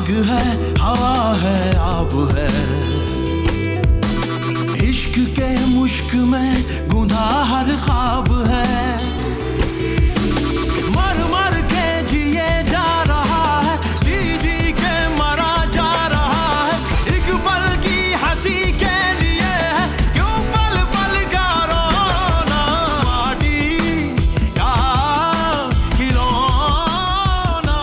आग है, हवा है, आब है। इश्क के मुश्क में गुनाह हर ख्वाब है। मर मर के जिए जा रहा है, जी जी के मरा जा रहा है। एक पल की हंसी के लिए है, क्यों पल पल का रोना। माटी का खिलौना।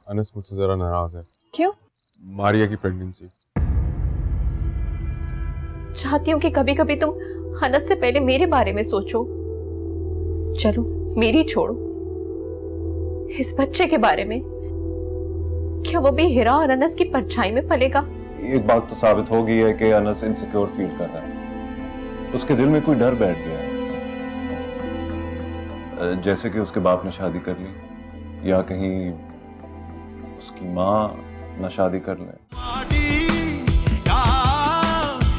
अनस मुझसे जरा नाराज है। क्यों? मारिया की प्रेगनेंसी। चाहती हूँ कि कभी कभी तुम अनस से पहले मेरे बारे में सोचो। चलो मेरी छोड़ो, इस बच्चे के बारे में। क्या वो भी हिरा और अनस की परछाई में पलेगा? एक बात तो साबित हो गई है कि अनस इनसिक्योर फील कर रहा है। उसके दिल में कोई डर बैठ गया है, जैसे कि उसके बाप ने शादी कर ली या कहीं उसकी माँ न शादी कर ले। माटी का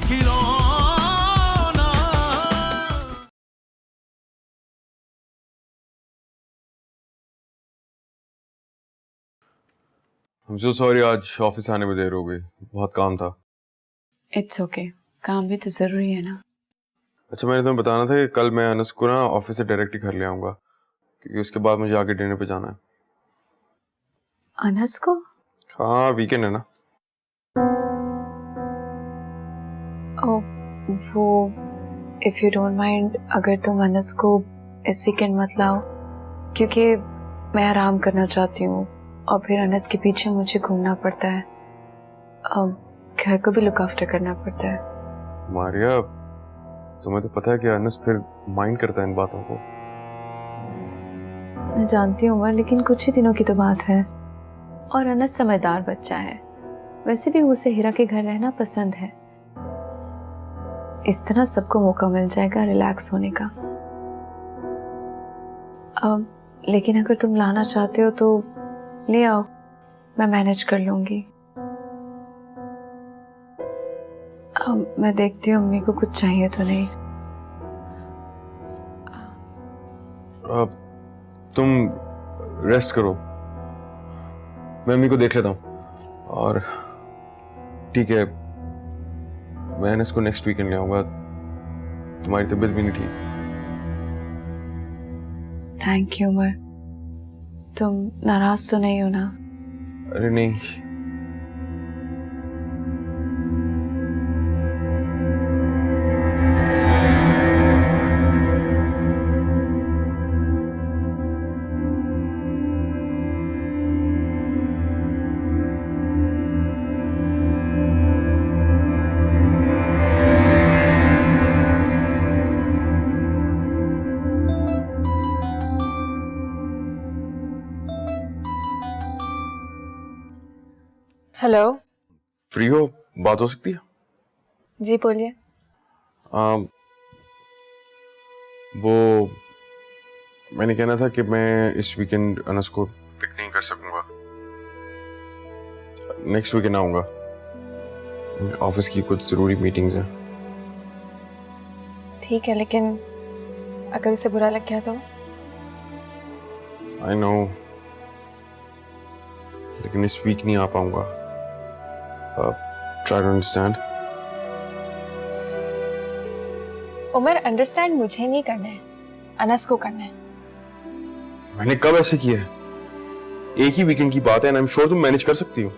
खिलौना। I'm so sorry, आज ऑफिस आने में देर हो गई, बहुत काम था। इट्स ओके, काम भी तो जरूरी है ना। अच्छा, मैंने तुम्हें बताना था कि कल मैं अनस को ना ऑफिस से डायरेक्ट ही घर ले आऊंगा, क्योंकि उसके बाद मुझे आगे डिनर पे जाना है। अनस को? हाँ, वीकेंड है ना। ओ, वो इफ यू डोंट माइंड, अगर तुम अनस को इस वीकेंड मत लाओ, क्योंकि मैं आराम करना चाहती हूँ और फिर अनस के पीछे मुझे घूमना पड़ता है। घर को भी लुक आफ्टर करना पड़ता है। मारिया, तुम्हें तो पता है कि अनस फिर माइंड करता है इन बातों को। मैं जानती हूँ उमर, लेकिन कुछ ही दिनों की तो बात है और अनस समझदार बच्चा है। वैसे भी उसे हिरा के घर रहना पसंद है। इस तरह सबको मौका मिल जाएगा रिलैक्स होने का। लेकिन अगर तुम लाना चाहते हो तो ले आओ, मैं मैनेज कर लूंगी। मैं देखती हूँ अम्मी को कुछ चाहिए तो नहीं। तुम रेस्ट करो, मैं अम्मी को देख लेता हूँ। और ठीक है, मैं अनस को नेक्स्ट वीकेंड ले आऊंगा। तुम्हारी तबीयत भी नहीं ठीक। Thank you Umar. तुम नाराज तो नहीं हो ना? अरे नहीं। हेलो। फ्री हो, बात हो सकती है? जी बोलिए। वो मैंने कहना था कि मैं इस वीकेंड अनस को पिक नहीं कर सकूंगा। नेक्स्ट वीकेंड आऊंगा, ऑफिस की कुछ जरूरी मीटिंग्स हैं। ठीक है, लेकिन अगर उसे बुरा लग गया तो? आई नो, लेकिन इस वीक नहीं आ पाऊंगा। Try to understand. Umar, understand मुझे नहीं करना है, अनस को करना है। मैंने कब ऐसे किया है? एक ही वीकेंड की बात है, एंड आई एम श्योर तुम मैनेज कर सकती हो।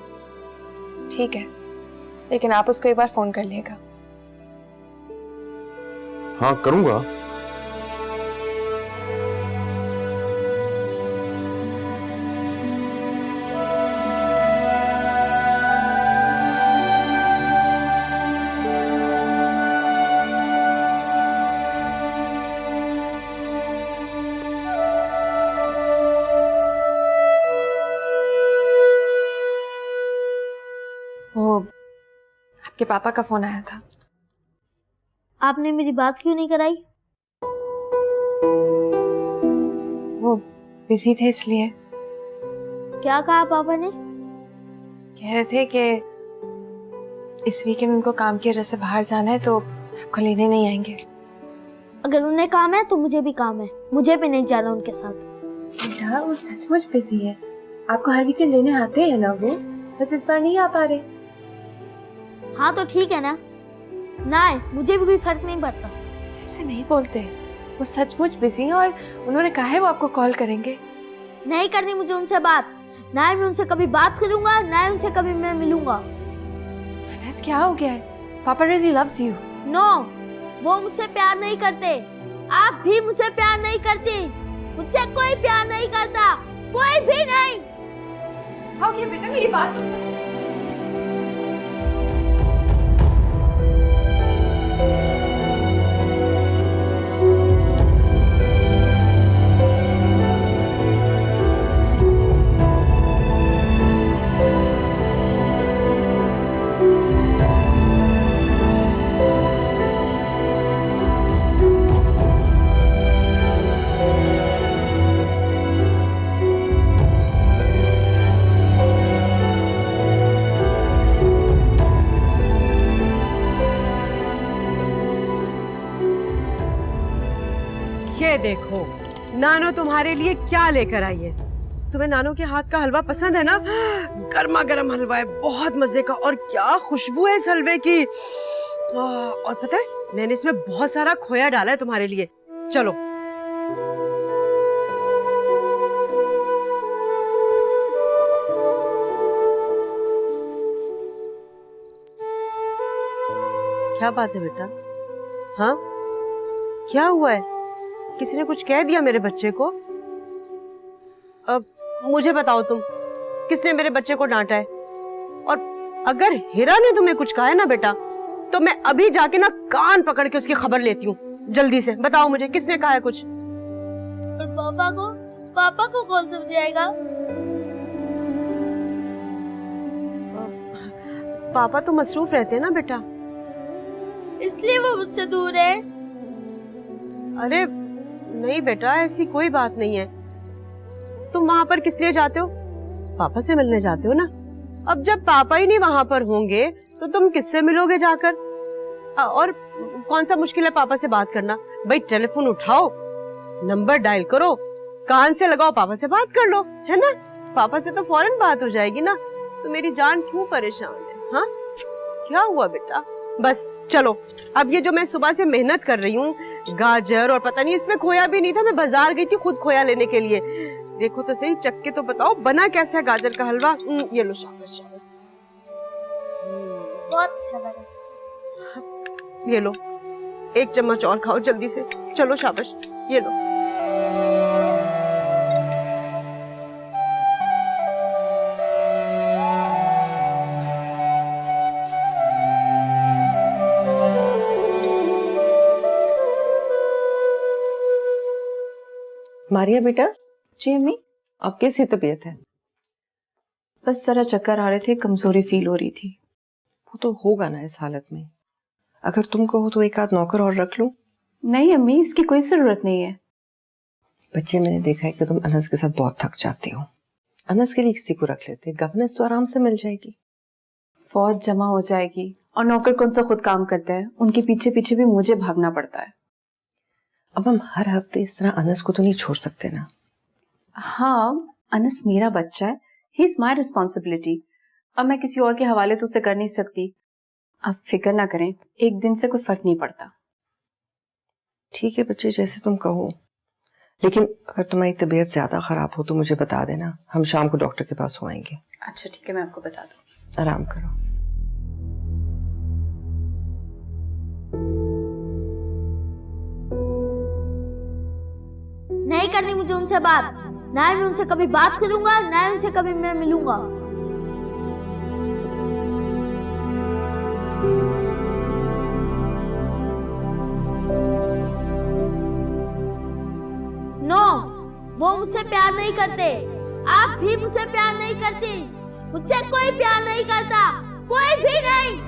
ठीक है, लेकिन आप उसको एक बार फोन कर लिएगा। हाँ, करूंगा। वो आपके पापा का फोन आया था। आपने मेरी बात क्यों नहीं कराई? वो बिजी थे इसलिए। क्या कहा पापा ने? कह रहे थे कि इस वीकेंड उनको काम की वजह से बाहर जाना है तो आपको लेने नहीं आएंगे। अगर उन्हें काम है तो मुझे भी काम है, मुझे भी नहीं जाना उनके साथ। बेटा वो सचमुच बिजी है, आपको हर वीकेंड लेने आते हैं ना वो, बस इस बार नहीं आ पा रहे। हाँ तो ठीक है ना, ना मुझे भी कोई फर्क नहीं पड़ता। ऐसे नहीं बोलते, वो सचमुच बिजी हैं और उन्होंने कहा है वो आपको कॉल करेंगे। नहीं करनी मुझे उनसे बात, ना ही मैं उनसे कभी बात करूंगा, ना ही उनसे कभी मैं मिलूंगा। अनस क्या हो गया है? पापा रियली लव्स यू। नो, वो मुझसे प्यार नहीं करते, आप भी मुझसे प्यार नहीं करती, मुझसे कोई प्यार नहीं करता, कोई भी नहीं। हाँ क्या बेटा मेरी बात तो ये देखो नानो तुम्हारे लिए क्या लेकर आई है। तुम्हें नानो के हाथ का हलवा पसंद है ना? गर्मा गर्म हलवा है, बहुत मजे का, और क्या खुशबू है इस हलवे की। और पता है मैंने इसमें बहुत सारा खोया डाला है तुम्हारे लिए। चलो क्या बात है बेटा? हाँ क्या हुआ है? किसी ने कुछ कह दिया मेरे बच्चे को? अब मुझे बताओ तुम, किसने मेरे बच्चे को डांटा है? और अगर हीरा ने तुम्हें कुछ कहा है ना बेटा, तो मैं अभी जाके ना कान पकड़ के उसकी खबर लेती हूँ। जल्दी से बताओ मुझे किसने कहा है कुछ? और पापा को कौन समझाएगा? पापा तो मसरूफ रहते हैं ना बेटा, इसलिए वो मुझसे दूर है। अरे नहीं बेटा, ऐसी कोई बात नहीं है। तुम वहां पर किस लिए जाते हो? पापा से मिलने जाते हो ना। अब जब पापा ही नहीं वहां पर होंगे तो तुम किससे मिलोगे जाकर? और कौन सा मुश्किल है पापा से बात करना? भाई टेलीफोन उठाओ, नंबर डायल करो, कान से लगाओ, पापा से बात कर लो, है ना? पापा से तो फौरन बात हो जाएगी ना। तो मेरी जान क्यों परेशान है? हाँ क्या हुआ बेटा? बस चलो, अब ये जो मैं सुबह से मेहनत कर रही हूँ, गाजर और पता नहीं इसमें खोया भी नहीं था, मैं बाजार गई थी खुद खोया लेने के लिए। देखो तो सही, चख के तो बताओ बना कैसा है गाजर का हलवा। ये लो, शाबाश शाबाश, बहुत अच्छा लगा। ये लो, एक चम्मच और खाओ जल्दी से। चलो शाबाश, ये लो। मारिया बेटा, जी अम्मी। अब कैसी तबीयत है? बस जरा चक्कर आ रहे थे, कमजोरी फील हो रही थी। वो तो होगा ना इस हालत में। अगर तुम कहो तो एक आध नौकर और रख लूं। नहीं अम्मी, इसकी कोई जरूरत नहीं है। बच्चे, मैंने देखा है कि तुम अनस के साथ बहुत थक जाती हो। अनस के लिए किसी को रख लेते, गवर्नेंस तो आराम से मिल जाएगी। फौज जमा हो जाएगी, और नौकर कौन सा खुद काम करते हैं, उनके पीछे पीछे भी मुझे भागना पड़ता है। अब हम हर हफ्ते इस तरह अनस को तो नहीं छोड़ सकते ना। हाँ, अनस मेरा बच्चा है, ही इज माई रिस्पॉन्सिबिलिटी। अब मैं किसी और के हवाले तो उसे कर नहीं सकती। आप फिक्र ना करें, एक दिन से कोई फर्क नहीं पड़ता। ठीक है बच्चे, जैसे तुम कहो, लेकिन अगर तुम्हारी तबीयत ज्यादा खराब हो तो मुझे बता देना, हम शाम को डॉक्टर के पास हो आएंगे। अच्छा ठीक है, मैं आपको बता दूँ। आराम करो। नहीं करनी मुझे उनसे बात, ना ही मैं उनसे कभी बात करूंगा, ना ही उनसे कभी मैं मिलूंगा। नो, वो मुझसे प्यार नहीं करते, आप भी मुझसे प्यार नहीं करती, मुझसे कोई प्यार नहीं करता, कोई भी नहीं।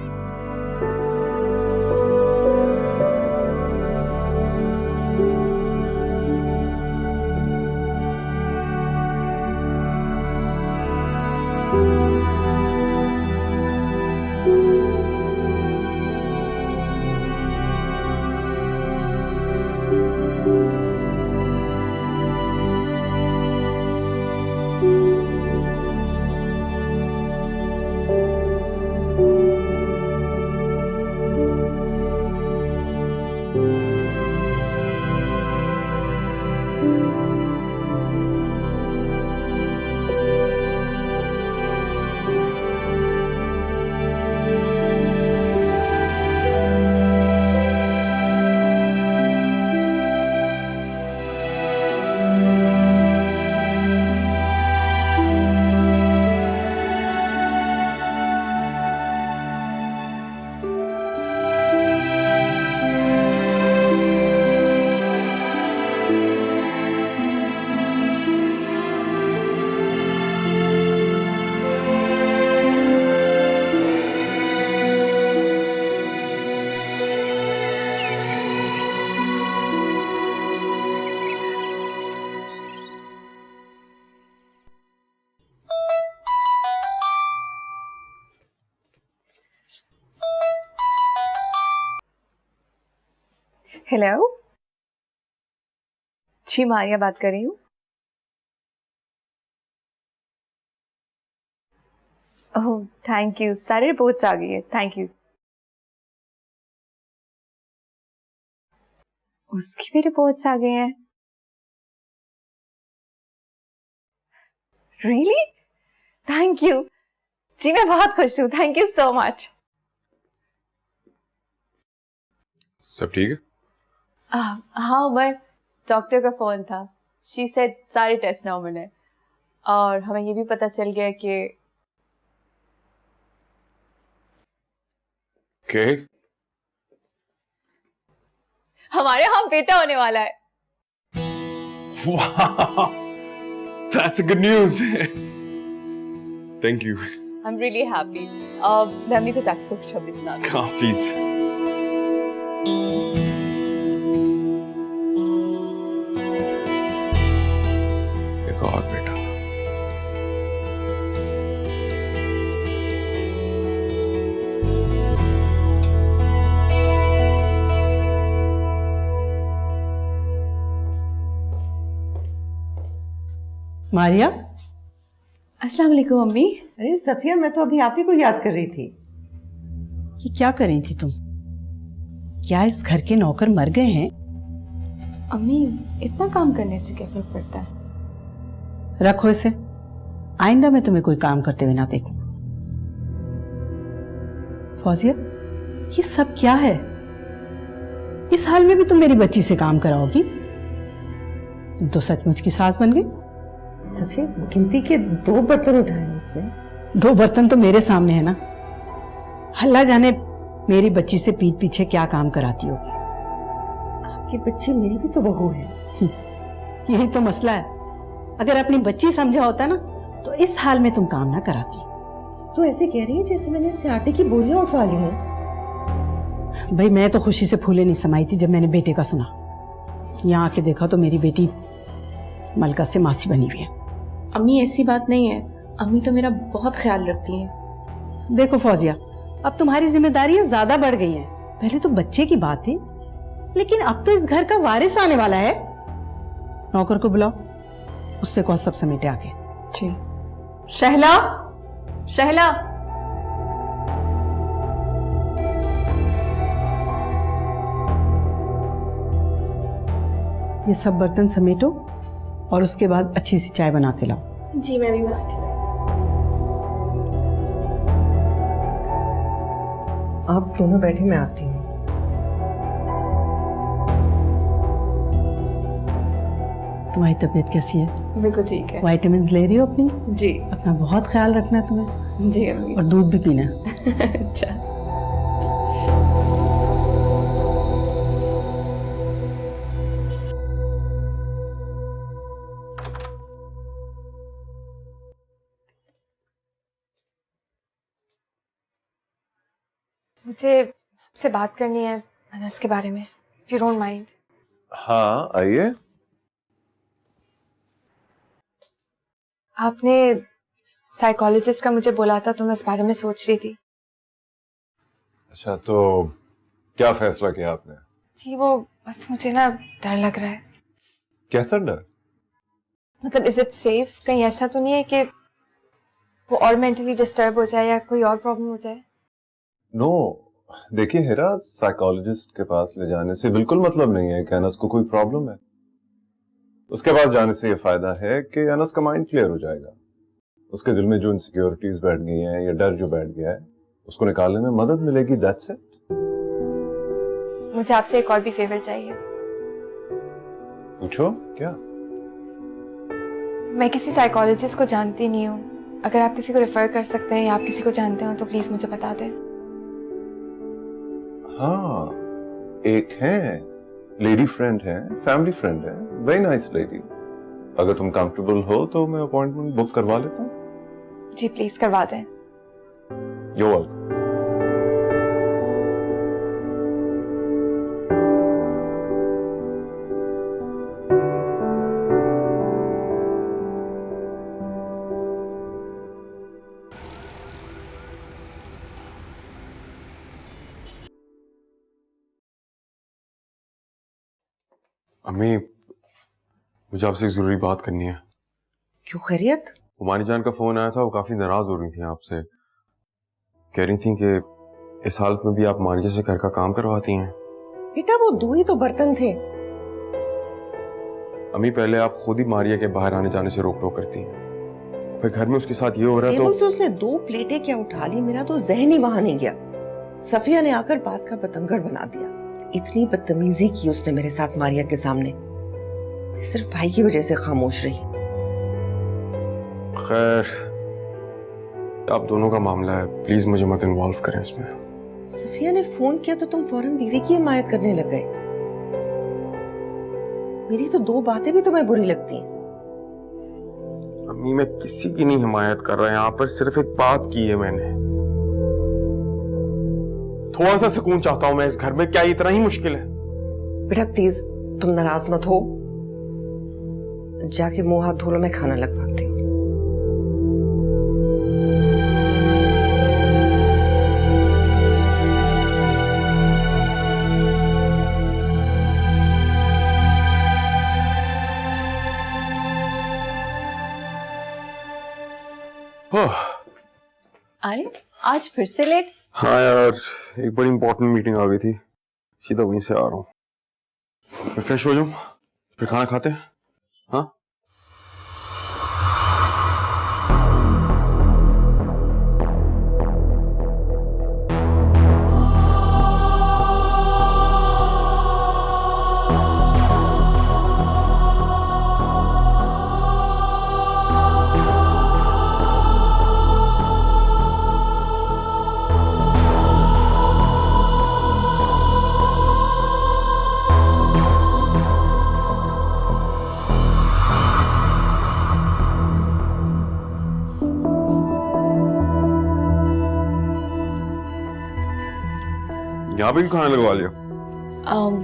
हेलो जी, मारिया बात कर रही हूँ। ओह थैंक यू, सारे रिपोर्ट्स आ गई है, थैंक यू। उसकी भी रिपोर्ट्स आ गई हैं? रियली? थैंक यू जी, मैं बहुत खुश हूँ, थैंक यू सो मच। सब ठीक है? हाँ उमर, डॉक्टर का फोन था। शी सेड सारे टेस्ट नॉर्मल है और हमें ये भी पता चल गया कि के हमारे यहाँ बेटा होने वाला है। Wow, that's a good news. Thank you. I'm really happy. मैं अम्मी को जाके कुछ शब्द सुना दूँ। Come, please. एक और बेटा। मारिया, अस्सलाम वालेकुम अम्मी। अरे सफिया, मैं तो अभी आप ही को याद कर रही थी। कि क्या कर रही थी तुम? क्या इस घर के नौकर मर गए हैं? अम्मी, इतना काम करने से क्या फर्क पड़ता है? रखो इसे, आइंदा मैं तुम्हें कोई काम करते हुए ना देखूं। फौजिया, ये सब क्या है? इस हाल में भी तुम मेरी बच्ची से काम कराओगी? तुम तो सचमुच की सास बन गई। सफिया, गिनती के 2 बर्तन उठाए उसने। 2 बर्तन तो मेरे सामने है ना। अल्लाह जाने मेरी बच्ची से पीठ पीछे क्या काम कराती होगी। आपकी बच्ची मेरी भी तो बहू है। यही तो मसला है। अगर अपनी बच्ची समझा होता ना तो इस हाल में तुम काम ना कराती। तो ऐसे कह रही है जैसे मैंने इससे आटे की बोरियां उठवा ली हैं। भाई मैं तो खुशी से फूले नहीं समाई थी जब मैंने बेटे का सुना। यहाँ आके देखा तो मेरी बेटी मलका से मासी बनी हुई है। अम्मी ऐसी बात नहीं है, अम्मी तो मेरा बहुत ख्याल रखती हैं। देखो फौजिया, अब तुम्हारी जिम्मेदारियां ज्यादा बढ़ गई हैं। पहले तो बच्चे की बात थी, लेकिन अब तो इस घर का वारिस आने वाला है। नौकर को बुलाओ, उससे कहो सब समेटे आके। जी। शहला, शहला। ये सब बर्तन समेटो और उसके बाद अच्छी सी चाय बना के लाओ। जी मैं भी बना के लाई। आप दोनों बैठे, मैं आती हूँ। तुम्हारी तबीयत कैसी है? बिल्कुल ठीक है। विटामिन्स ले रही हो अपनी? जी। अपना बहुत ख्याल रखना है तुम्हें। जी अम्मी। और दूध भी पीना। अच्छा। मुझे आपसे बात करनी है अनस के बारे में, इफ यू डोंट माइंड। हाँ आइए। आपने साइकोलॉजिस्ट का मुझे बोला था तो मैं इस बारे में सोच रही थी। अच्छा, तो क्या फैसला किया आपने? जी वो बस मुझे ना डर लग रहा है। कैसा डर? मतलब इज इट सेफ? कहीं ऐसा तो नहीं है कि वो और मेंटली डिस्टर्ब हो जाए या कोई और प्रॉब्लम हो जाए? नो, देखिए हेरा, साइकोलॉजिस्ट के पास ले जाने से बिल्कुल मतलब नहीं है कि अनस को कोई प्रॉब्लम है। उसके पास जाने से ये फायदा है कि अनस का माइंड क्लियर हो जाएगा। उसके दिल में जो इनसिक्योरिटीज बैठ गई हैं या डर जो बैठ गया है, उसको निकालने में मदद मिलेगी। That's it. मुझे आपसे एक और भी फेवर चाहिए। पूछो क्या? मैं किसी साइकोलॉजिस्ट को जानती नहीं हूँ, अगर आप किसी को रेफर कर सकते हैं या आप किसी को जानते हो तो प्लीज मुझे बता दें। हाँ, एक है, लेडी फ्रेंड है, फैमिली फ्रेंड है, वेरी नाइस लेडी। अगर तुम कंफर्टेबल हो तो मैं अपॉइंटमेंट बुक करवा लेता हूँ। जी प्लीज करवा दें। You welcome. अम्मी, मुझे आपसे एक जरूरी बात करनी है। क्यों, खैरियत? हुमानी जान का फोन आया था, वो काफी नाराज हो रही थी आपसे। कह रही थी कि इस हालत में भी आप मारिया से घर का काम करवाती हैं। बेटा वो 2 ही तो बर्तन थे। अम्मी, पहले आप खुद ही मारिया के बाहर आने जाने से रोक टोक करती हैं, फिर घर में उसके साथ ये हो रहा है टेबल तो से उसने 2 प्लेटें क्या उठा ली, मेरा तो जहन ही वहां नहीं गया। सफिया ने आकर बात का बतंगड़ बना दिया। इतनी बदतमीजी की उसने मेरे साथ मारिया के सामने। मैं सिर्फ भाई की वजह से खामोश रही। खैर, आप दोनों का मामला है, प्लीज मुझे मत इन्वॉल्व करें इसमें। सफिया ने फोन किया तो तुम फौरन बीवी की हिमायत करने लग गए। मेरी तो 2 बातें भी तुम्हें बुरी लगती हैं। अम्मी, मैं किसी की नहीं हिमायत कर रहा, यहाँ पर सिर्फ एक बात की है मैंने। थोड़ा सा सुकून चाहता हूं मैं इस घर में, क्या इतना ही मुश्किल है? बेटा प्लीज तुम नाराज मत हो, जाके मुंह हाथ धो लो, मैं खाना लगवाती हूँ। अरे आज फिर से लेट? हाँ यार, एक बड़ी इंपॉर्टेंट मीटिंग आ गई थी, सीधा वहीं से आ रहा हूँ। मैं फ्रेश हो जाऊं, फिर खाना खाते हैं। हाँ, यहाँ पे भी खाना लगवा लिया?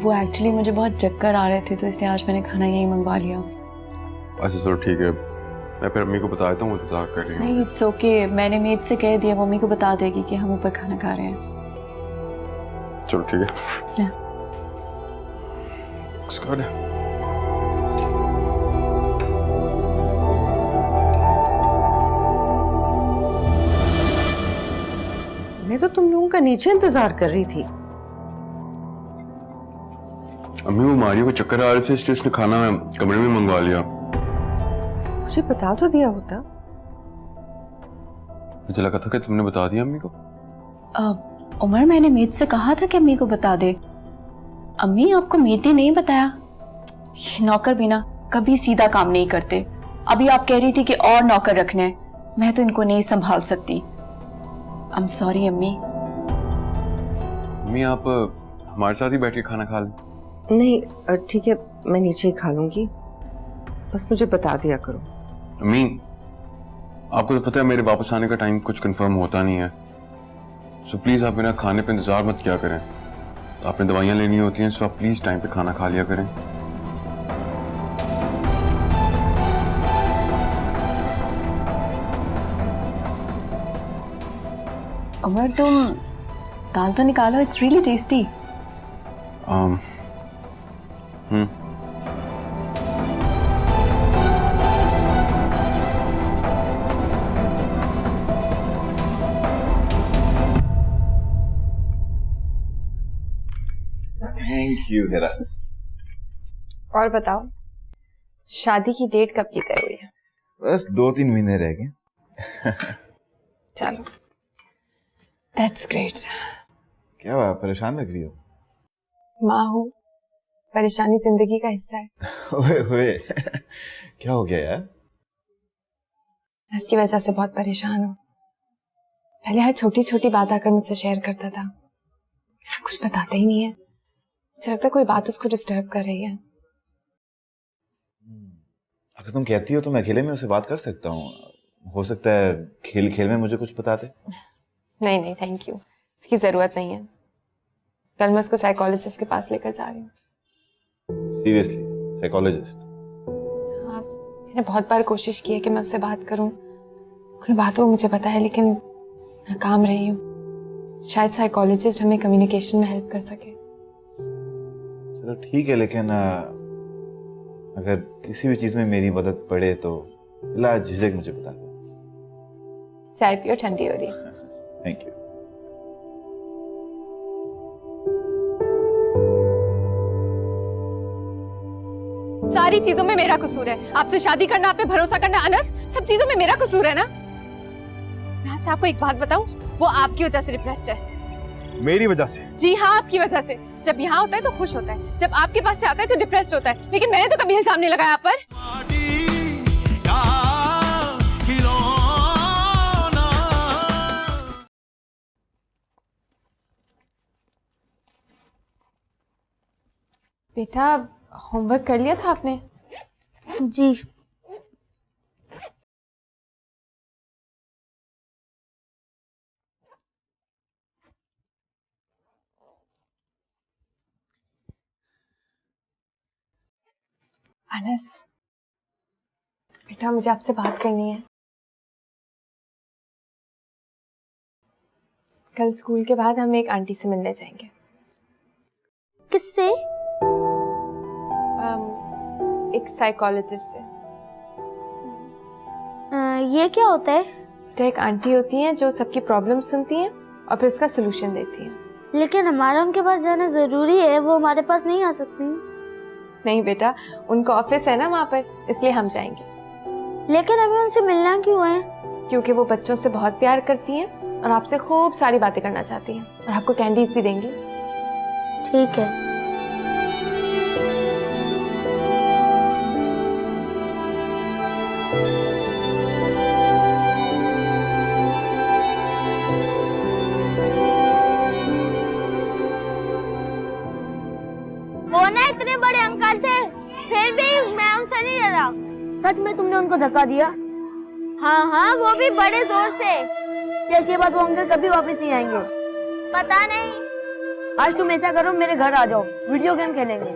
वो एक्चुअली मुझे बहुत चक्कर आ रहे थे तो इसलिए आज मैंने खाना यही मंगवा लिया। अच्छा चलो ठीक है, मैं फिर अम्मी को बता देता हूँ, इंतजार कर रही हूँ। नहीं इट्स ओके, मैंने मेड से कह दिया, मम्मी को बता देगी कि हम ऊपर खाना खा रहे हैं। चलो ठीक है। Yeah. उसका है। मैं तो तुम लोगों का नीचे इंतजार कर रही थी। अम्मी, वो मारिया को चक्कर आ रहे थे इसलिए उसने खाना कमरे में मंगवा लिया। मुझे बता तो दिया होता। मुझे लगा था कि तुमने बता दिया अम्मी को। उमर, मैंने मेड से कहा था कि अम्मी को बता दे। अम्मी, आपको मेड ने नहीं बताया? ये नौकर भी ना कभी सीधा काम नहीं करते। अभी आप कह रही थी कि और नौकर रखने हैं, मैं तो इनको नहीं संभाल सकती। आई एम सॉरी अम्मी। अम्मी, आप हमारे साथ ही बैठ के खाना खा लें। नहीं ठीक है, मैं नीचे ही खा लूंगी, बस मुझे बता दिया करो। अम्मी, आपको तो पता है मेरे वापस आने का टाइम कुछ कंफर्म होता नहीं है, सो प्लीज आप मेरा खाने पे इंतजार मत किया करें। आपने दवाइयाँ लेनी होती हैं, सो आप प्लीज टाइम पे खाना खा लिया करें। उमर, तुम दाल तो निकालो, it's really tasty. Thank you Hera. और बताओ, शादी की डेट कब की तय हुई है? बस 2-3 महीने रह गए। चलो, दैट्स ग्रेट। क्या हुआ, परेशान लग रही हो? माँ हूँ, परेशानी जिंदगी का हिस्सा है। ओए ओए क्या हो गया यार? मैं इसकी वजह से बहुत परेशान हूँ। पहले हर छोटी छोटी बात आकर मुझसे शेयर करता था, मेरा कुछ बताता ही नहीं है। मुझे लगता है कोई बात उसको डिस्टर्ब कर रही है। अगर तुम कहती हो तो मैं अकेले में उससे बात कर सकता हूँ। हो सकता है खेल खेल में मुझे कुछ बता दे। नहीं नहीं, थैंक यू, इसकी जरूरत नहीं है। कल मैं उसको साइकोलॉजिस्ट के पास लेकर जा रही हूँ। सीरियसली? साइकोलॉजिस्ट? हाँ, मैंने बहुत बार कोशिश की है कि मैं उससे बात करूँ, कोई बात वो मुझे बताए, लेकिन नाकाम रही हूँ। शायद साइकोलॉजिस्ट हमें कम्युनिकेशन में हेल्प कर सके। चलो ठीक है, लेकिन अगर किसी भी चीज में मेरी मदद पड़े तो बिला झिझक मुझे बता दो। चाय पियो, ठंडी हो रही है। Thank you. सारी चीजों में मेरा कसूर है। आपसे शादी करना, आप पे भरोसा करना, अनस, सब चीजों में मेरा कसूर है ना। मैं आज आपको एक बात बताऊं, वो आपकी वजह से डिप्रेस्ड है। मेरी वजह से? जी हाँ, आपकी वजह से। जब यहाँ होता है तो खुश होता है, जब आपके पास से आता है तो डिप्रेस्ड होता है। लेकिन मैंने तो कभी इल्जाम नहीं लगाया आप पर। बेटा, होमवर्क कर लिया था आपने? जी। अनस, बेटा मुझे आपसे बात करनी है। कल स्कूल के बाद हम एक आंटी से मिलने जाएंगे। किससे? एक साइकोलॉजिस्ट से। ये क्या होता है? तो एक आंटी होती हैं जो सबकी प्रॉब्लम सुनती हैं और फिर उसका सलूशन देती हैं। लेकिन हमारा उनके पास जाना जरूरी है, वो हमारे पास नहीं आ सकती। नहीं बेटा, उनका ऑफिस है ना वहाँ पर, इसलिए हम जाएंगे। लेकिन हमें उनसे मिलना क्यों है? क्योंकि वो बच्चों से बहुत प्यार करती हैं और आपसे खूब सारी बातें करना चाहती हैं और आपको कैंडीज भी देंगी। ठीक है। वो ना इतने बड़े अंकल थे, फिर भी मैं उनसे नहीं डरा। सच में तुमने उनको धक्का दिया? हाँ हाँ, वो भी बड़े जोर से। कैसी बात, वो अंकल कभी वापस नहीं आएंगे? पता नहीं। आज तुम ऐसा करो, मेरे घर आ जाओ, वीडियो गेम खेलेंगे।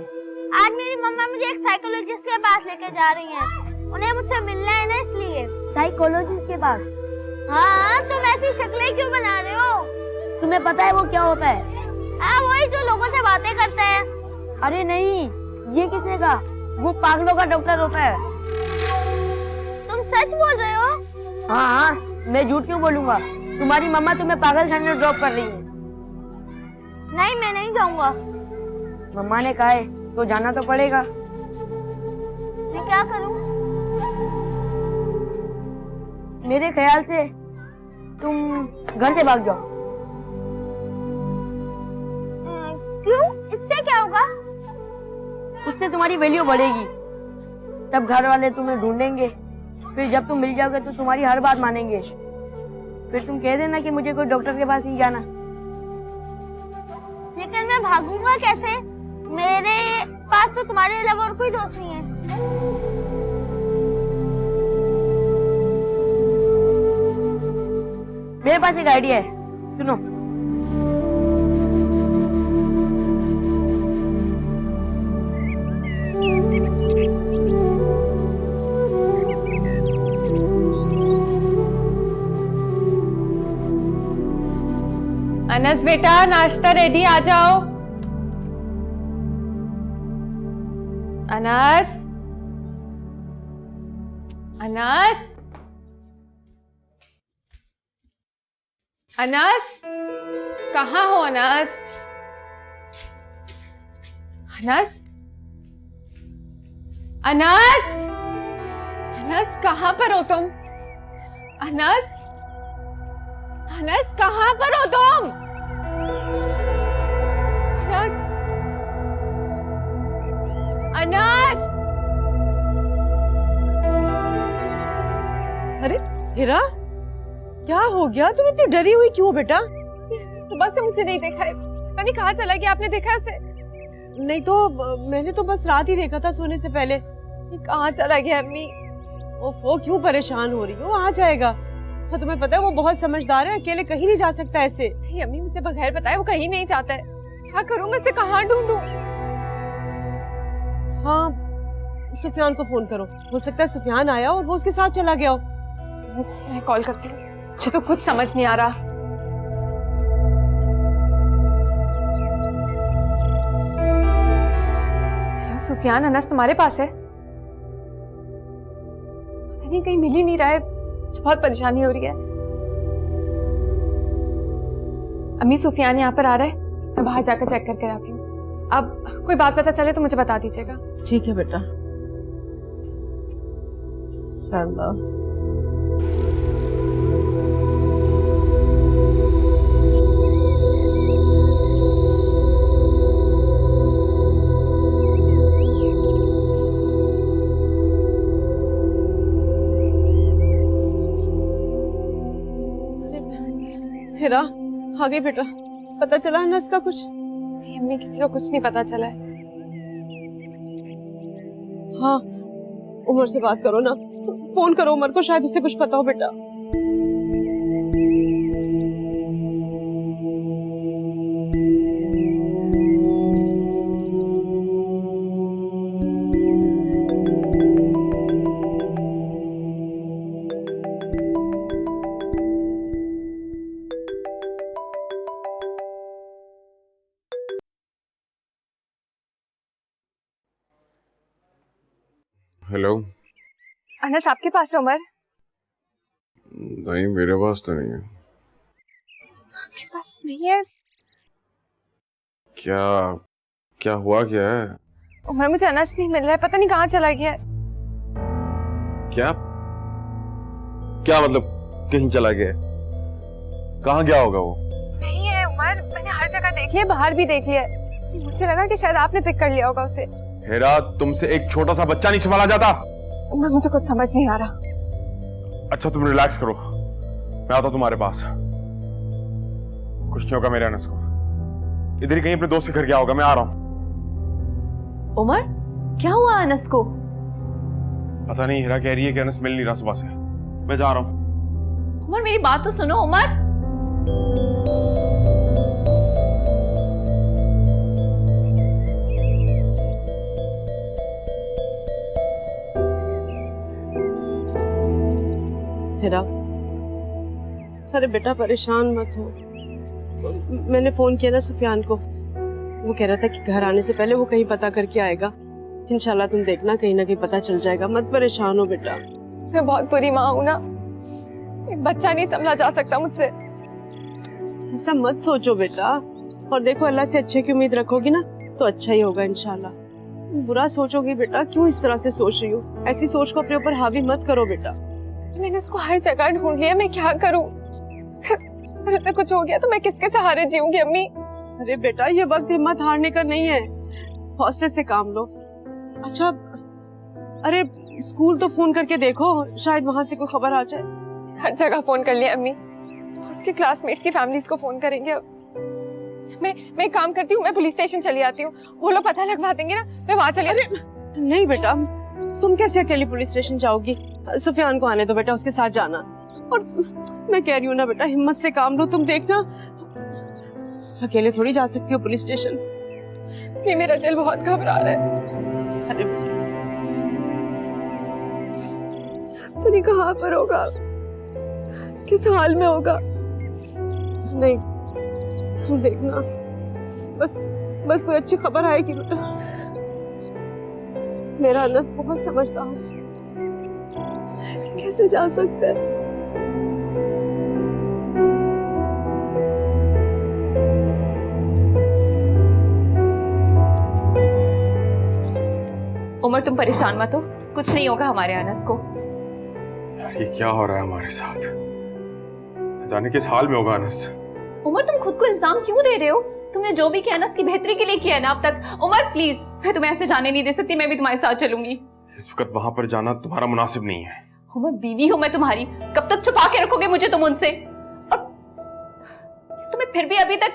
आज मेरी मम्मा मुझे एक साइकोलॉजिस्ट के पास लेके जा रही हैं। उन्हें मुझसे मिलना है ना, इसलिए। साइकोलॉजिस्ट के पास? हाँ, तुम ऐसी शक्लें क्यों बना रहे हो? तुम्हें पता है वो क्या होता है? हाँ, वही जो लोगों से बातें करता है। अरे नहीं, ये किसने कहा? वो पागलों का डॉक्टर होता है। तुम सच बोल रहे हो? हाँ हाँ, मैं झूठ क्यों बोलूंगा? तुम्हारी मम्मा तुम्हें पागल खाने में ड्रॉप कर रही है। नहीं, मैं नहीं जाऊंगा। मम्मा ने कहा है तो जाना तो पड़ेगा। मैं क्या करूं? मेरे ख्याल से तुम घर से भाग जाओ। क्यों? इससे क्या होगा? उससे तुम्हारी वैल्यू बढ़ेगी। सब घर वाले तुम्हें ढूंढेंगे, फिर जब तुम मिल जाओगे तो तुम्हारी हर बात मानेंगे। फिर तुम कह देना कि मुझे कोई डॉक्टर के पास नहीं जाना। लेकिन मैं भागूंगा कैसे? मेरे पास तो तुम्हारे अलावा और कोई दोस्त नहीं है। मेरे पास एक आइडिया है, सुनो। अनस बेटा, नाश्ता रेडी, आ जाओ। अनस, अनस, अनस, कहाँ हो अनस? अनस, अनस, अनस, कहाँ पर हो तुम? अनस, अनस, कहाँ पर हो तुम? अनस, अनस। अरे हिरा, क्या हो गया? तुम इतनी डरी हुई क्यों बेटा? सुबह से मुझे नहीं देखा है, पता नहीं कहाँ चला गया। आपने देखा है उसे? नहीं तो मैंने तो बस रात ही देखा था सोने से पहले। कहाँ चला गया अम्मी? ओफो, क्यों परेशान हो रही हो? आ जाएगा। हाँ, तुम्हें पता है वो बहुत समझदार है, अकेले कहीं नहीं जा सकता ऐसे। नहीं अम्मी, मुझे बगैर बताए वो कहीं नहीं जाता है। क्या करूं मैं, उसे कहाँ ढूंढूं? हाँ, सुफियान को फोन करो, हो सकता है सुफियान आया और वो उसके साथ चला गया हो। मैं कॉल करती हूँ, मुझे तो कुछ समझ नहीं आ रहा। हेलो सुफियान, अनस तुम्हारे पास है? पता नहीं कहीं मिल ही नहीं रहा है, मुझे बहुत परेशानी हो रही है। अम्मी सुफियान यहाँ पर आ रहा है, मैं बाहर जाकर चेक करके आती हूँ। अब कोई बात पता चले तो मुझे बता दीजिएगा। ठीक है बेटा। शारदा, हेरा आ गई बेटा, पता चला अनस का कुछ? नहीं अम्मी, किसी को कुछ नहीं पता चला है। हाँ, उमर से बात करो ना, फोन करो उमर को, शायद उसे कुछ पता हो बेटा। हेलो। अनस आपके पास है उमर? नहीं, मेरे पास तो नहीं है। आपके पास नहीं है? क्या क्या हुआ, क्या है? उमर मुझे अनस नहीं मिल रहा है, पता नहीं कहाँ चला गया है। क्या क्या मतलब कहीं चला गया? कहाँ गया होगा वो? नहीं है उमर, मैंने हर जगह देख लिया, बाहर भी देख लिया है। मुझे लगा कि शायद आपने पिक कर लिया होगा उसे। हेरा, तुमसे एक छोटा सा बच्चा नहीं संभाला जाता? उमर मुझे कुछ समझ नहीं आ रहा। अच्छा तुम रिलैक्स करो, मैं आता हूं तुम्हारे पास। कुछ नहीं होगा मेरे अनस को, इधर ही कहीं अपने दोस्त के घर गया होगा, मैं आ रहा हूं। उमर क्या हुआ अनस को? पता नहीं, हेरा कह रही है कि अनस मिल नहीं रहा सुबह से। मैं जा रहा हूं। उमर मेरी बात तो सुनो उमर। हेरा, अरे बेटा परेशान मत हो। मैंने फोन किया ना सुफियान को, वो कह रहा था कि घर आने से पहले वो कहीं पता करके आएगा। इंशाल्लाह तुम देखना कहीं ना कहीं पता चल जाएगा, मत परेशान हो बेटा। मैं बहुत बुरी माँ हूँ ना, एक बच्चा नहीं संभला जा सकता मुझसे। ऐसा मत सोचो बेटा, और देखो अल्लाह से अच्छे की उम्मीद रखोगी ना तो अच्छा ही होगा इंशाल्लाह। बुरा सोचोगी बेटा, क्यों इस तरह से सोच रही हो? ऐसी सोच को अपने ऊपर हावी मत करो बेटा। मैंने उसको हर जगह ढूंढ लिया, मैं क्या करूं? फिर उसे कुछ हो गया तो मैं किसके सहारे जीऊंगी अम्मी? अरे बेटा, ये वक्त हिम्मत हारने का नहीं है, हौसले से काम लो। अच्छा, अरे स्कूल तो फोन करके देखो, शायद वहां से कोई खबर आ जाए। हर जगह फोन कर लिया अम्मी, उसके क्लासमेट्स की फैमिलीज को फोन करेंगे अब। मैं एक काम करती हूँ, मैं पुलिस स्टेशन चली आती हूँ, वो लोग पता लगवा देंगे ना, मैं वहां चली। अरे नहीं बेटा, तुम कैसे अकेली पुलिस स्टेशन जाओगी? सुफियान को आने दो बेटा, उसके साथ जाना। और मैं कह रही हूँ ना बेटा, हिम्मत से काम लो, तुम देखना अकेले थोड़ी जा सकती हो पुलिस स्टेशन। ये मेरा दिल बहुत घबरा रहा है। अरे तो नहीं, कहाँ पर होगा, किस हाल में होगा? नहीं, तुम देखना, बस कोई अच्छी खबर आएगी बेटा। मेरा अनस बहुत समझदार है, ऐसे कैसे जा सकता है? उमर तुम परेशान मत हो, कुछ नहीं होगा हमारे अनस को। यार ये क्या हो रहा है हमारे साथ? जाने किस हाल में होगा अनस। उमर तुम खुद को इल्जाम क्यों दे रहे हो? तुमने जो भी किया अनस की बेहतरी के लिए किया ना अब तक। उमर प्लीज, मैं तुम्हें ऐसे जाने नहीं दे सकती, मैं भी तुम्हारे साथ चलूंगी। इस वक्त वहां पर जाना तुम्हारा मुनासिब नहीं है। उमर बीवी हूं मैं तुम्हारी, कब तक छुपा के रखोगे मुझे तुम उनसे? और तुम्हें फिर भी अभी तक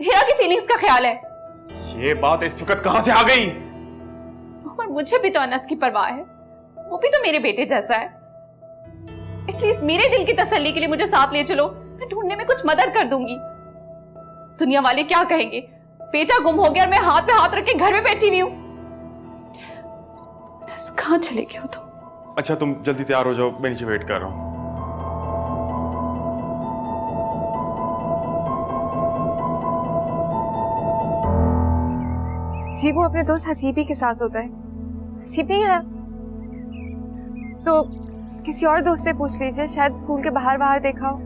हीरा की फीलिंग्स का ख्याल है? ये बात इस वक्त कहां से आ गई? उमर मुझे भी तो अनस की परवाह है, वो भी तो मेरे बेटे जैसा है। एटलीस्ट मेरे दिल की तसल्ली के लिए मुझे साथ ले चलो, मैं ढूंढने में कुछ मदद कर दूंगी। दुनिया वाले क्या कहेंगे, बेटा गुम हो गया और मैं हाथ पे हाथ रख के घर में बैठी हुई हूं। कहां चले गए हो तुम? अच्छा तुम जल्दी तैयार हो जाओ, मैं नीचे वेट कर रहा हूं। जी वो अपने दोस्त हसीबी के साथ होता है। हसीब नहीं आया तो किसी और दोस्त से पूछ लीजिए, शायद स्कूल के बाहर देखा हो।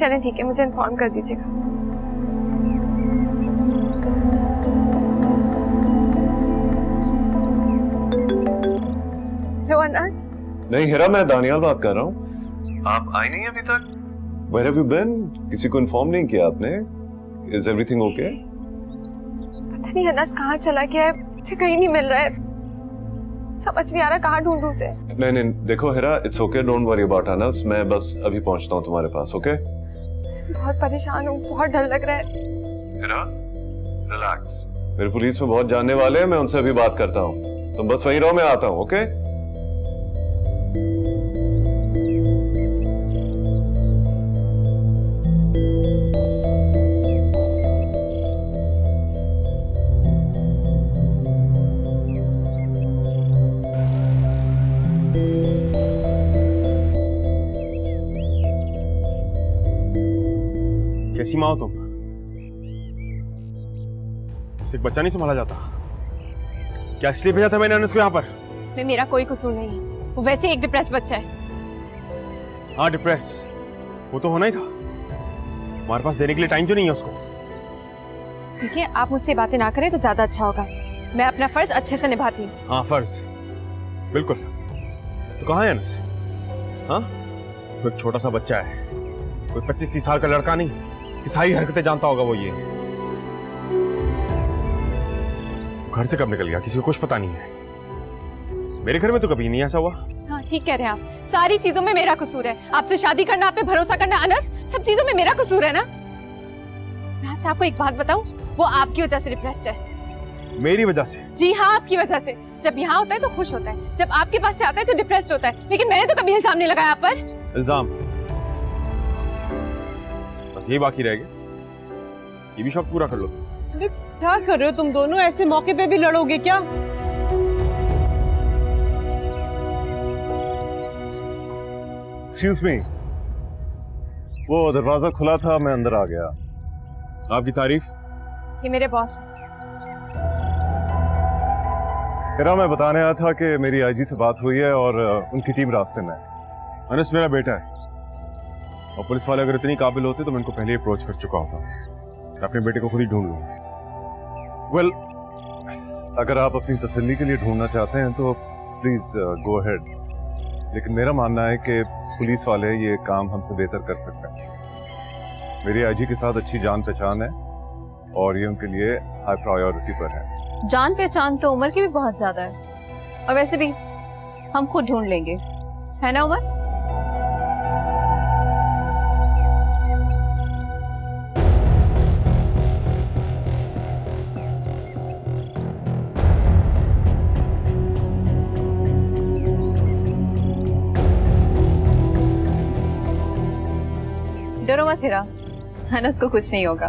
चलें ठीक है, मुझे इन्फॉर्म कर दीजिएगा। हेलो अनस। नहीं हिरा, मैं दानियाल बात कर रहा हूँ। आप आई नहीं अभी तक? Where have you been? किसी को इन्फॉर्म नहीं किया आपने? Is everything okay? पता नहीं अनस कहाँ चला गया है, मुझे कहीं नहीं मिल रहा है। समझ नहीं आ रहा कहाँ ढूंढूं उसे। नहीं देखो Hira, it's okay, don't worry about Anas. मैं बस अभी पहुंचता हूँ तुम्हारे पास, ओके? बहुत परेशान हूँ, बहुत डर लग रहा है। हिरा, रिलैक्स। मेरे पुलिस में बहुत जानने वाले हैं, मैं उनसे अभी बात करता हूँ। तुम बस वहीं रहो, मैं आता हूँ, ओके? कैसी माँ हो तुम? एक बच्चा नहीं संभाला जाता? क्या इसलिए भेजा था मैंने अनस को यहाँ पर? इसमें मेरा कोई कसूर नहीं है, वो वैसे एक डिप्रेस बच्चा है। हाँ डिप्रेस, वो तो होना ही था। हमारे पास देने के लिए टाइम जो नहीं है उसको। देखिए आप मुझसे बातें ना करें तो ज्यादा अच्छा होगा। मैं अपना फर्ज अच्छे से निभाती हूँ। हाँ फर्ज, बिल्कुल। तो कहाँ है अनस? हाँ, वो एक छोटा सा बच्चा है, कोई 25-30 साल का लड़का नहीं कि सारी हरकतें जानता होगा वो। ये घर से कब निकल गया किसी को कुछ पता नहीं है। मेरे घर में तो कभी नहीं ऐसा हुआ। हाँ ठीक कह रहे हैं आप, सारी चीजों में मेरा कसूर है। आपसे शादी करना, आप पे भरोसा करना अनस, सब चीजों में मेरा कसूर है ना। मैं आज आपको एक बात बताऊं, वो आपकी वजह से डिप्रेस्ड है। मेरी वजह से? जी हाँ, आपकी वजह से। जब यहाँ होता है तो खुश होता है, जब आपके पास से आता है तो डिप्रेस्ड होता है। लेकिन मैंने तो कभी इल्जाम नहीं लगाया आप पर। इल्जाम? बस यही बाकी रह गया, ये भी शौक पूरा कर लो। अरे क्या कर रहे हो तुम दोनों? ऐसे मौके पे भी लड़ोगे क्या? Excuse me, वो दरवाजा खुला था, मैं अंदर आ गया। आपकी तारीफ? ये मेरे बॉस हैं। हिरा, मैं बताने आया था कि मेरी आईजी से बात हुई है और उनकी टीम रास्ते में है। अनस मेरा बेटा है, और पुलिस वाले अगर इतनी काबिल होते तो मैं इनको पहले अप्रोच कर चुका होता। मैं अपने बेटे को खुद ही ढूंढ लूंगा। वेल, अगर आप अपनी तसल्ली के लिए ढूंढना चाहते हैं तो प्लीज गो अहेड, लेकिन मेरा मानना है कि पुलिस वाले ये काम हमसे बेहतर कर सकते हैं। मेरी आईजी के साथ अच्छी जान पहचान है और ये उनके लिए हाई प्रायोरिटी पर है। जान पहचान तो उमर की भी बहुत ज्यादा है, और वैसे भी हम खुद ढूंढ लेंगे, है ना उमर? डरो मत हिरा, अनस को कुछ नहीं होगा।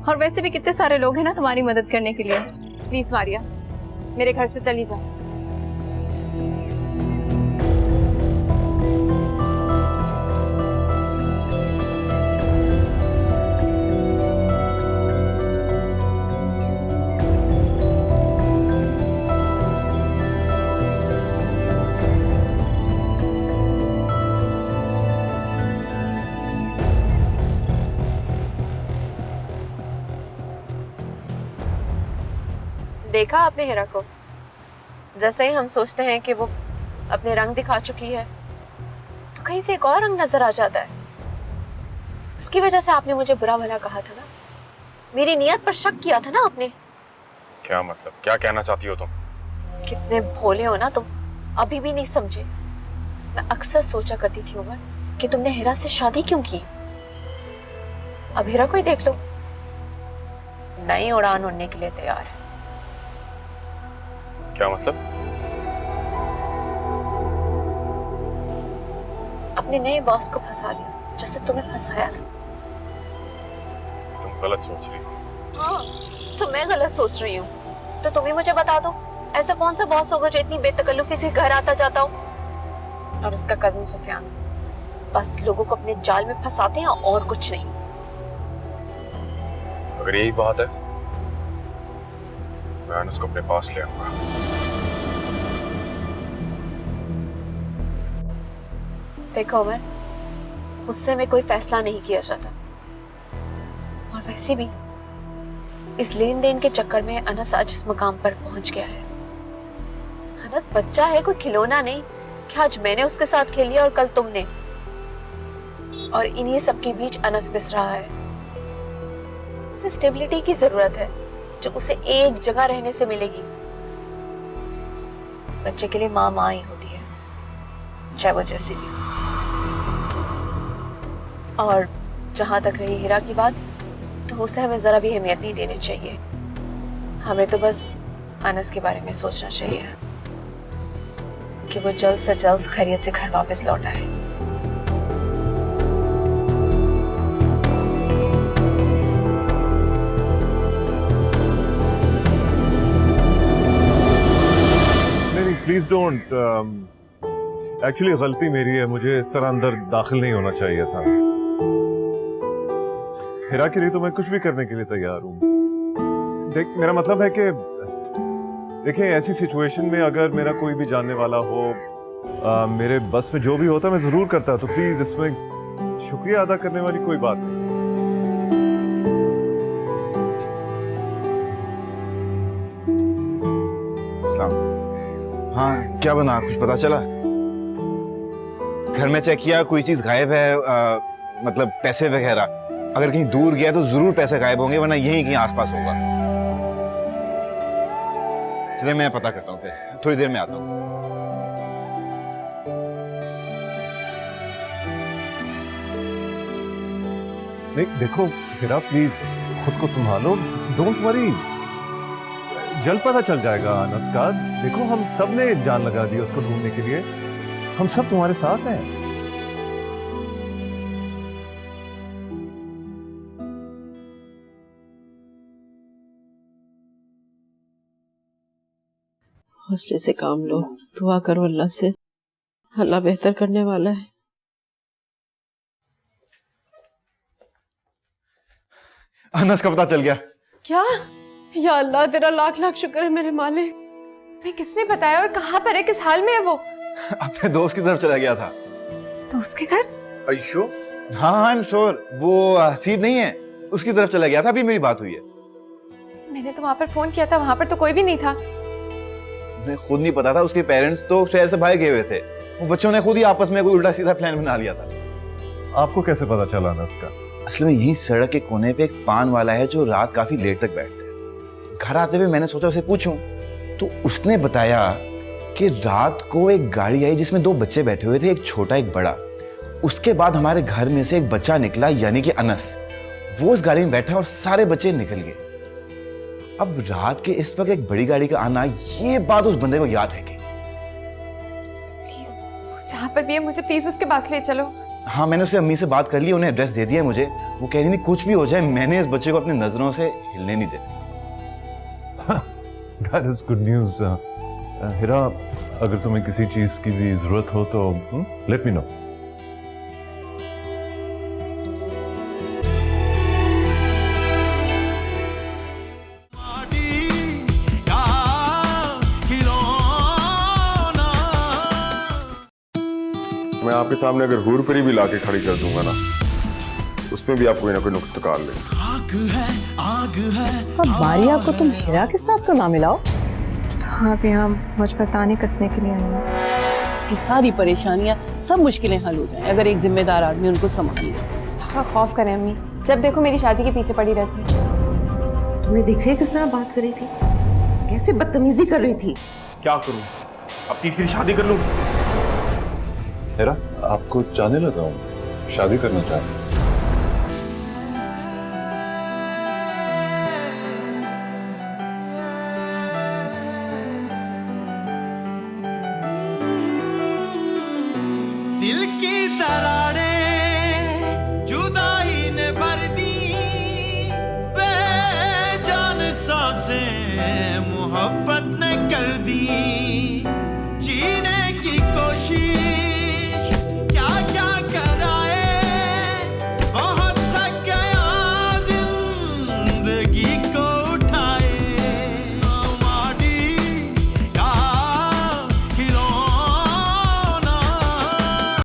और वैसे भी कितने सारे लोग हैं ना तुम्हारी मदद करने के लिए। प्लीज मारिया, मेरे घर से चली जाओ। देखा आपने हिरा को? जैसे ही हम सोचते हैं कि वो अपने रंग दिखा चुकी है तो कहीं से एक और रंग नजर आ जाता है। उसकी वजह से आपने मुझे बुरा भला कहा था ना, मेरी नियत पर शक किया था ना आपने। क्या मतलब, क्या कहना चाहती हो तुम? कितने भोले हो ना तुम, अभी भी नहीं समझे। मैं अक्सर सोचा करती थी उमर कि तुमने हिरा से शादी क्यों की। अब हिरा को ही देख लो, नई उड़ान उड़ने के लिए तैयार है। क्या मतलब? अपने नए बॉस को फंसा लिया जैसे तुम्हें फंसाया था। तुम गलत सोच रही हो। हाँ, तो मैं गलत सोच रही हूँ तो तुम ही मुझे बता दो, ऐसा कौन सा बॉस होगा जो इतनी बेतकल्लुफी से घर आता जाता हो? और उसका कजिन सुफियान बस लोगों को अपने जाल में फंसाते हैं और कुछ नहीं। अगर यही बात है मैं अनस को अपने पास ले आऊंगा। देखो उमर, गुस्से में कोई फैसला नहीं किया जाता, और वैसे भी इस लेन देन के चक्कर में अनस आज इस मुकाम पर पहुंच गया है। अनस बच्चा है, कोई खिलौना नहीं कि आज मैंने उसके साथ खेल लिया और कल तुमने। और इन्हीं सब के बीच अनस पिस रहा है। उसे स्टेबिलिटी की जरूरत है जो उसे एक जगह रहने से मिलेगी। बच्चे के लिए माँ माँ ही होती है, चाहे वो जैसी भी हो। और जहां तक रही हीरा की बात, तो उसे हमें जरा भी अहमियत नहीं देनी चाहिए। हमें तो बस अनस के बारे में सोचना चाहिए कि वो जल्द से जल्द खैरियत से घर वापस लौट आए। नहीं प्लीज डोंट। एक्चुअली गलती मेरी है, मुझे इस तरह अंदर दाखिल नहीं होना चाहिए था। हिरा के लिए तो मैं कुछ भी करने के लिए तैयार हूँ। देख, मेरा मतलब है कि देखिए, ऐसी सिचुएशन में अगर मेरा कोई भी जानने वाला हो, मेरे बस में जो भी होता मैं जरूर करता। तो प्लीज इसमें शुक्रिया अदा करने वाली कोई बात नहीं। हाँ, क्या बना, कुछ पता चला? घर में चेक किया, कोई चीज गायब है, मतलब पैसे वगैरह। अगर कहीं दूर गया तो जरूर पैसे गायब होंगे, वरना यहीं कहीं आसपास होगा। चलिए मैं पता करता हूँ, फिर थोड़ी देर में आता हूँ। देखो हिरा, प्लीज खुद को संभालो, डोंट वरी, जल्द पता चल जाएगा अनस का। देखो, हम सब ने जान लगा दी उसको ढूंढने के लिए, हम सब तुम्हारे साथ हैं। हौसले से काम लो, दुआ करो अल्लाह से, अल्लाह बेहतर करने वाला है। अनस का पता चल गया। क्या? या अल्लाह, तेरा लाख लाख शुक्र है मेरे मालिक। तुम्हें किसने बताया और कहाँ पर है, किस हाल में है वो? अपने दोस्त की तरफ चला गया था। दोस्त के घर? Are you sure? हाँ, आई एम श्योर। वो हसीब नहीं है, उसकी तरफ चला गया था, अभी मेरी बात हुई है। मैंने तो वहाँ पर फोन किया था, वहाँ पर तो कोई भी नहीं था। मुझे खुद नहीं पता था, उसके पेरेंट्स तो शहर से बाहर गए हुए थे। वो बच्चों ने खुद ही आपस में कोई उल्टा सीधा प्लान बना लिया था। आपको कैसे पता चला अनस का? असल में यही सड़क के कोने पे एक पान वाला है जो रात काफी लेट तक बैठता है। घर आते हुए मैंने सोचा उसे पूछूं, तो उसने बताया कि रात को एक गाड़ी आई जिसमें 2 बच्चे बैठे हुए थे, एक छोटा एक बड़ा। उसके बाद हमारे घर में से एक बच्चा निकला, यानी कि अनस। वो उस गाड़ी में बैठा और सारे बच्चे निकल गए। अब रात के इस वक्त एक बड़ी गाड़ी का आना, ये बात उस बंदे को याद है कि प्लीज, जहाँ पर भी है मुझे प्लीज उसके पास ले चलो। हाँ, मैंने उससे अम्मी से बात कर ली, उन्हें एड्रेस दे दिया मुझे। वो कह रही थी कुछ भी हो जाए, मैंने इस बच्चे को अपनी नजरों से हिलने नहीं देना। That is good news. हिरा, अगर तुम्हें किसी चीज की भी जरूरत हो तो let me know. मैं आपके सामने अगर हूर परी भी लाके खड़ी कर दूंगा ना, उसमें भी आप कोई ना कोई नुक्स निकाल लेंगे। और मारिया को तुम हीरा के साथ तो ना मिलाओ। तो आप यहाँ मुझ पर ताने कसने के लिए आई हैं। उसकी सारी परेशानियां, सब मुश्किलें हल हो जाएं अगर एक जिम्मेदार आदमी उनको संभाल ले। हाँ, खौफ करें अम्मी, जब देखो मेरी शादी के पीछे पड़ी रहती। तुमने देखा है किस तरह बात कर रही थी, कैसे बदतमीजी कर रही थी। क्या करूं, अब तीसरी शादी कर लूं? हिरा, आपको चाहने लगा हूं, शादी करना चाहता हूं। दिल की दरारें जुदाई ने भर दी, बेजान सांसें मोहब्बत ने कर दी।